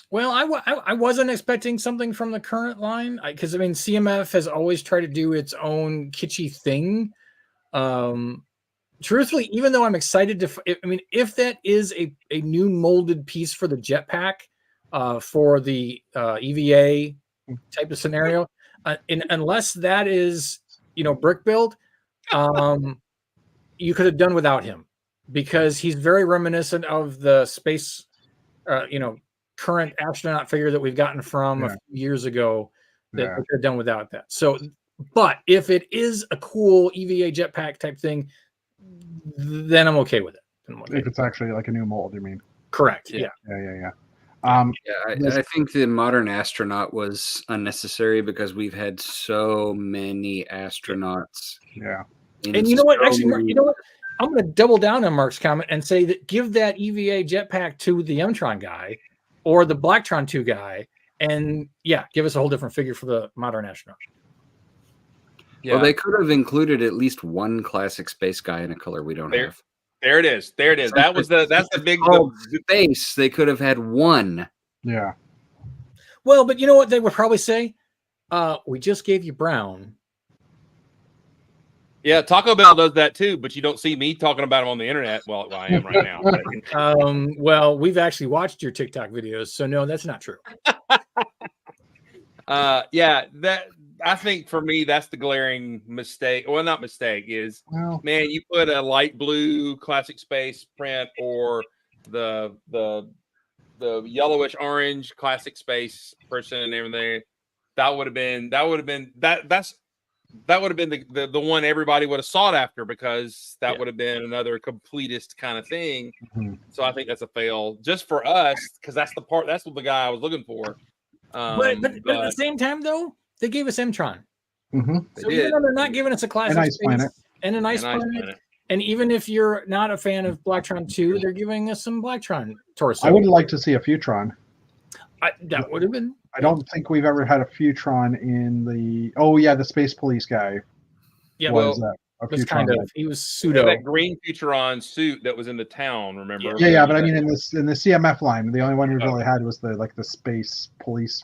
Well, I wasn't expecting something from the current line because CMF has always tried to do its own kitschy thing. Truthfully, even though I'm excited if that is a new molded piece for the jetpack, for the EVA type of scenario, unless that is brick build, you could have done without him because he's very reminiscent of the space, current astronaut figure that we've gotten from a few years ago that we could have done without that. So, but if it is a cool EVA jetpack type thing, then I'm okay with it. If it's actually like a new mold, you mean? Correct. Yeah. I think the modern astronaut was unnecessary because we've had so many astronauts. Yeah. And you know what? Actually, Mark, you know what? I'm going to double down on Mark's comment and say that give that EVA jetpack to the Mtron guy or the Blacktron 2 guy, and give us a whole different figure for the modern astronaut. Yeah. Well, they could have included at least one classic space guy in a color we don't have. There it is. There it is. That's the big space. They could have had one. Yeah. Well, but you know what they would probably say? We just gave you brown. Yeah, Taco Bell does that too, but you don't see me talking about them on the internet. Well, I am right now. Well, we've actually watched your TikTok videos, so no, that's not true. Yeah, that I think for me that's the glaring mistake. Well, not mistake is, man, you put a light blue classic space print or the yellowish orange classic space person and everything. That would have been the one everybody would have sought after, because that would have been another completist kind of thing. Mhm. So I think that's a fail just for us, because that's what the guy I was looking for. But at the same time, though, they gave us Mtron. Mhm. So even though they're not giving us a classic Ice space Planet. and an Ice Planet, and even if you're not a fan of Blacktron 2, they're giving us some Blacktron torso. I would like to see a Futron. That would have been. I don't think we've ever had a Futron in the. Oh yeah, the Space Police guy. Yeah, was well, a was Futron. kind of. He was pseudo. That green Futuron suit that was in the town. Remember? Yeah, but I mean in the CMF line, the only one we really had was the Space Police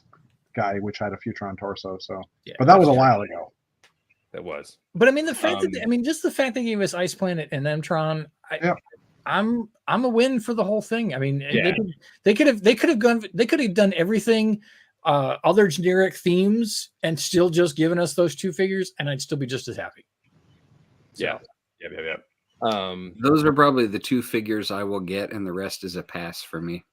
guy, which had a Futron torso. So, but that was a while ago. It was. But I mean, the fact that just the fact they gave us Ice Planet and Mtron, I'm a win for the whole thing. I mean, they could have done everything, other generic themes, and still just given us those two figures, and I'd still be just as happy. So. Yeah. Those are probably the two figures I will get, and the rest is a pass for me.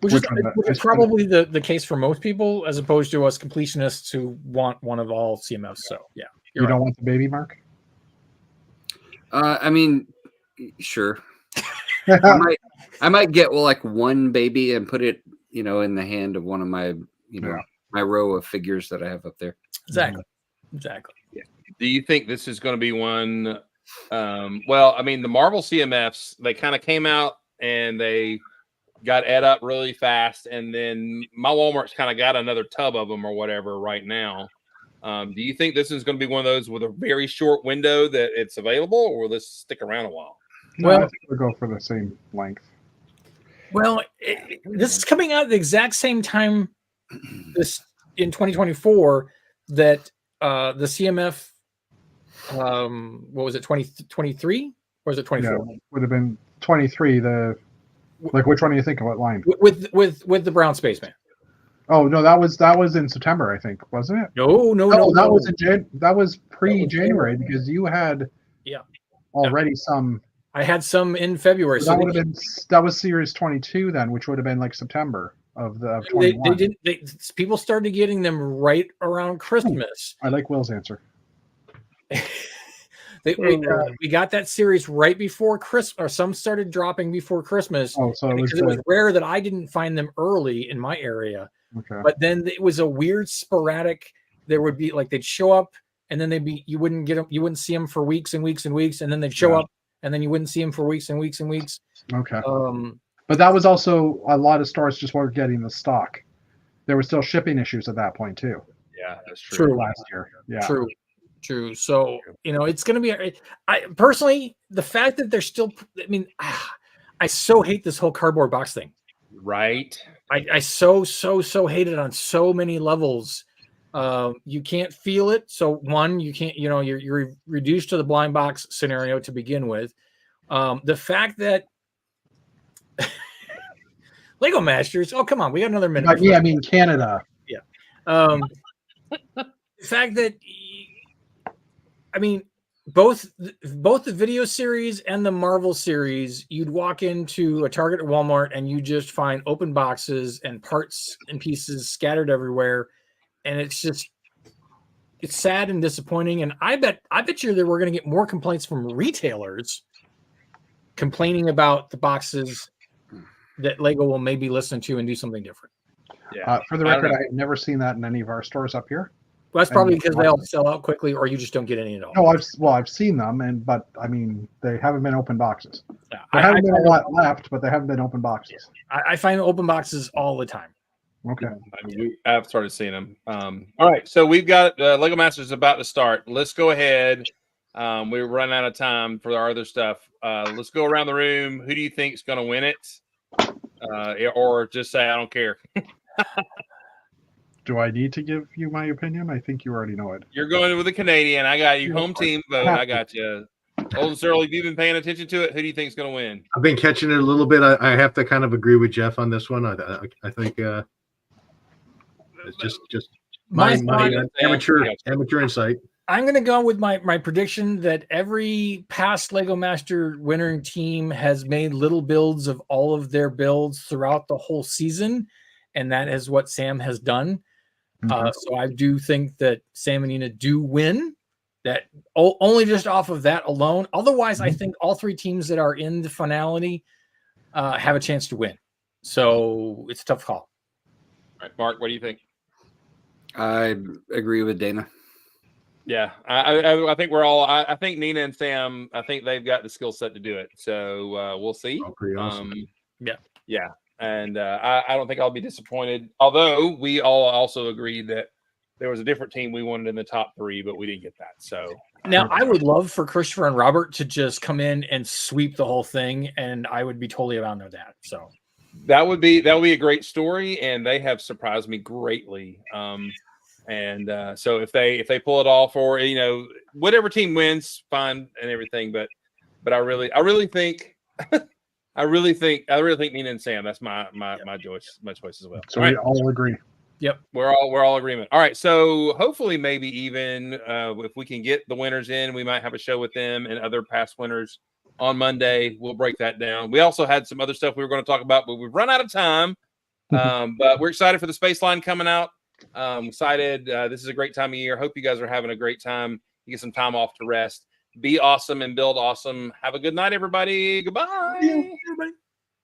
Which is probably the case for most people, as opposed to us completionists who want one of all CMFs. So yeah, you don't want the baby mark. I mean, sure. I might get one baby and put it, in the hand of one of my, my row of figures that I have up there. Exactly. Yeah. Do you think this is going to be one? Well, I mean, the Marvel CMFs, they kind of came out and they got ate up really fast, and then my Walmart's kind of got another tub of them or whatever right now. Do you think this is going to be one of those with a very short window that it's available, or will this stick around a while? No, I think we'll go for the same length. Well, this is coming out at the exact same time this in 2024 that the CMF, what was it, 2023 or is it 24? Yeah, would have been 23. Which one do you think of? What line? With the brown spaceman. Oh no, that was in September, I think, wasn't it? No. That was that was pre-January, because you had already some. I had some in February. So that was series 22 then, which would have been September of 21. People started getting them right around Christmas. I like Will's answer. We got that series right before Christmas, or some started dropping before Christmas. Oh, so it was rare that I didn't find them early in my area. Okay. But then it was a weird sporadic. There would be they'd show up, and then you wouldn't get them. You wouldn't see them for weeks and weeks and weeks, and then they'd show up, and then you wouldn't see them for weeks and weeks and weeks. Okay. But that was also a lot of stores just weren't getting the stock. There were still shipping issues at that point too. Yeah, that's true. Last year. Yeah. True. So, it's going to be, I personally, the fact that they're still, I so hate this whole cardboard box thing. Right. I so hate it on so many levels. You can't feel it. So one, you can't, you're reduced to the blind box scenario to begin with. The fact that Lego Masters, oh, come on, we got another minute. Yeah, I mean, Canada. Yeah. The fact that, both the video series and the Marvel series, you'd walk into a Target or Walmart and you just find open boxes and parts and pieces scattered everywhere, and it's sad and disappointing. And I bet you that we're going to get more complaints from retailers complaining about the boxes that Lego will maybe listen to and do something different. Yeah. For the record, I have never seen that in any of our stores up here. Well, that's probably because they all sell out quickly, or you just don't get any at all. No, I've seen them, but they haven't been open boxes. Yeah, there haven't been a lot left, but they haven't been open boxes. I find open boxes all the time. Okay. I've started seeing them. All right, so we've got Lego Masters about to start. Let's go ahead. We're running out of time for our other stuff. Let's go around the room. Who do you think is going to win it? Or just say I don't care. Do I need to give you my opinion? I think you already know it. You're going with the Canadian. I got you. Home team vote. I got you. Old and Surly, have you been paying attention to it? Who do you think is going to win? I've been catching it a little bit. I have to kind of agree with Jeff on this one. I think it's just my amateur insight. I'm going to go with my prediction that every past Lego Master winning team has made little builds of all of their builds throughout the whole season, and that is what Sam has done. So I do think that Sam and Nina do win. That only just off of that alone. Otherwise, I think all three teams that are in the finality have a chance to win. So it's a tough call. All right, Mark, what do you think? I agree with Dana. Yeah, I think we're all. I think Nina and Sam. I think they've got the skill set to do it. So we'll see. Oh, pretty awesome. Yeah, and I don't think I'll be disappointed. Although we all also agreed that there was a different team we wanted in the top three, but we didn't get that. So now I would love for Christopher and Robert to just come in and sweep the whole thing, and I would be totally around with that. So that would be a great story, and they have surprised me greatly. And so if they pull it off, or whatever team wins, fine and everything, but I really think Nina and Sam. That's my choice as well. So we all agree. Yep, we're all agreement. All right, so hopefully maybe even if we can get the winners in, we might have a show with them and other past winners on Monday. We'll break that down. We also had some other stuff we were going to talk about, but we've run out of time. But we're excited for the Space Line coming out. Excited. This is a great time of year. Hope you guys are having a great time. You get some time off to rest. Be awesome and build awesome. Have a good night, everybody. Goodbye. everybody.